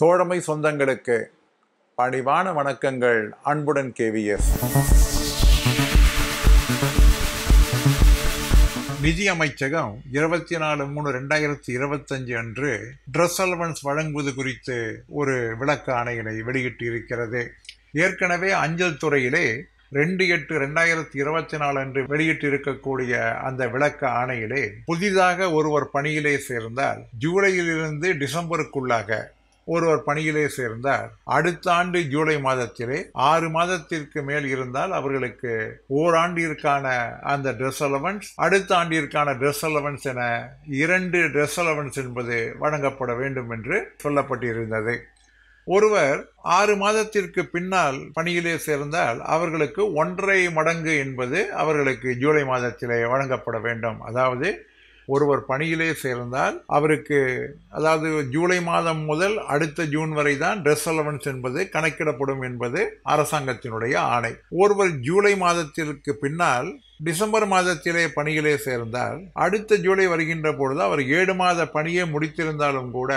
தோழமை சொந்தங்களுக்கு பணிவான வணக்கங்கள். அன்புடன் கேவிஎஸ். நிதி அமைச்சகம் 24/3/2025 அன்று ட்ரெஸ் அலவன்ஸ் வழங்குவது குறித்து ஒரு விளக்க ஆணையினை வெளியிட்டிருக்கிறது. ஏற்கனவே அஞ்சல் துறையிலே 2/8/2024 அன்று வெளியிட்டிருக்கக்கூடிய அந்த விளக்க ஆணையிலே புதிதாக ஒருவர் பணியிலே சேர்ந்தால் ஜூலையிலிருந்து டிசம்பருக்குள்ளாக ஒருவர் பணியிலே சேர்ந்தார், அடுத்த ஆண்டு ஜூலை மாதத்திலே 6 மாதத்திற்கு மேல் இருந்தால் அவர்களுக்கு ஓராண்டிற்கான அந்த ட்ரெஸ் அலவன்ஸ், அடுத்த ஆண்டிற்கான ட்ரெஸ் அலவன்ஸ் என 2 ட்ரெஸ் அலவன்ஸ் என்பது வழங்கப்பட வேண்டும் என்று சொல்லப்பட்டிருந்தது. ஒருவர் 6 மாதத்திற்கு பின்னால் பணியிலே சேர்ந்தால் அவர்களுக்கு 1.5 மடங்கு என்பது அவர்களுக்கு ஜூலை மாதத்திலே வழங்கப்பட வேண்டும். அதாவது ஒருவர் பணியிலே சேர்ந்தால் அவருக்கு, அதாவது ஜூலை மாதம் முதல் அடுத்த ஜூன் வரை தான் ட்ரெஸ் அலவன்ஸ் என்பது கணக்கிடப்படும் என்பது அரசாங்கத்தினுடைய ஆணை. ஒருவர் ஜூலை மாதத்திற்கு பின்னால் டிசம்பர் மாதத்திலே பணியிலே சேர்ந்தால் அடுத்த ஜூலை வருகின்ற பொழுது அவர் 7 மாத பணியை முடித்திருந்தாலும் கூட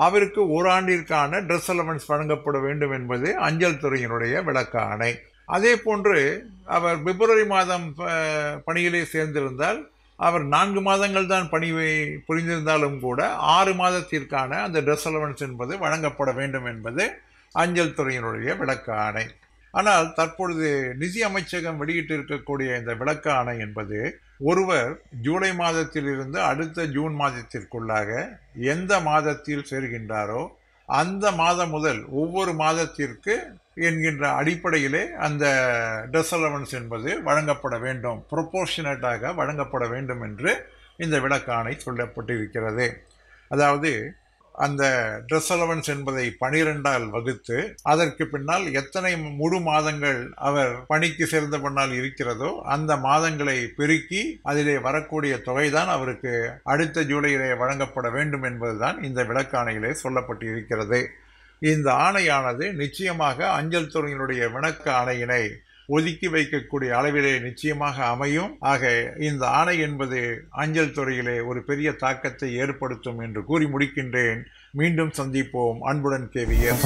அவருக்கு ஓராண்டிற்கான ட்ரெஸ் அலவன்ஸ் வழங்கப்பட வேண்டும் என்பது அஞ்சல் துறையினுடைய விளக்க ஆணை. அதே போன்று அவர் பிப்ரவரி மாதம் பணியிலே சேர்ந்திருந்தால் அவர் 4 மாதங்கள் தான் பணியை புரிந்திருந்தாலும் கூட 6 மாதத்திற்கான அந்த ட்ரெஸ் அலவன்ஸ் என்பது வழங்கப்பட வேண்டும் என்பது அஞ்சல் துறையினுடைய விளக்க ஆணை. ஆனால் தற்பொழுது நிதி அமைச்சகம் வெளியிட்டிருக்கக்கூடிய இந்த விளக்க ஆணை என்பது ஒருவர் ஜூலை மாதத்திலிருந்து அடுத்த ஜூன் மாதத்திற்குள்ளாக எந்த மாதத்தில் சேர்கின்றாரோ அந்த மாதம் முதல் ஒவ்வொரு மாதத்திற்கு என்கின்ற அடிப்படையிலே அந்த ட்ரெஸ் அலவன்ஸ் என்பது வழங்கப்பட வேண்டும், ப்ரொபோர்ஷனேட்டாக வழங்கப்பட வேண்டும் என்று இந்த விளக்க ஆணை சொல்லப்பட்டிருக்கிறது. அதாவது அந்த ட்ரெஸ் அலவன்ஸ் என்பதை 12ஆல் வகுத்து அதற்கு பின்னால் எத்தனை முழு மாதங்கள் அவர் பணிக்கு சேர்ந்த பின்னால் இருக்கிறதோ அந்த மாதங்களை பெருக்கி அதிலே வரக்கூடிய தொகைதான் அவருக்கு அடுத்த ஜூலையிலே வழங்கப்பட வேண்டும் என்பதுதான் இந்த விளக்க ஆணையிலே சொல்லப்பட்டு இருக்கிறது. இந்த ஆணையானது நிச்சயமாக அஞ்சல் துறையினுடைய விளக்க ஆணையினை ஒதுக்கி வைக்கக்கூடிய அளவிலே நிச்சயமாக அமையும். ஆக இந்த ஆணை என்பது அஞ்சல் துறையிலே ஒரு பெரிய தாக்கத்தை ஏற்படுத்தும் என்று கூறி முடிக்கின்றேன். மீண்டும் சந்திப்போம். அன்புடன் கேவிஎஸ்.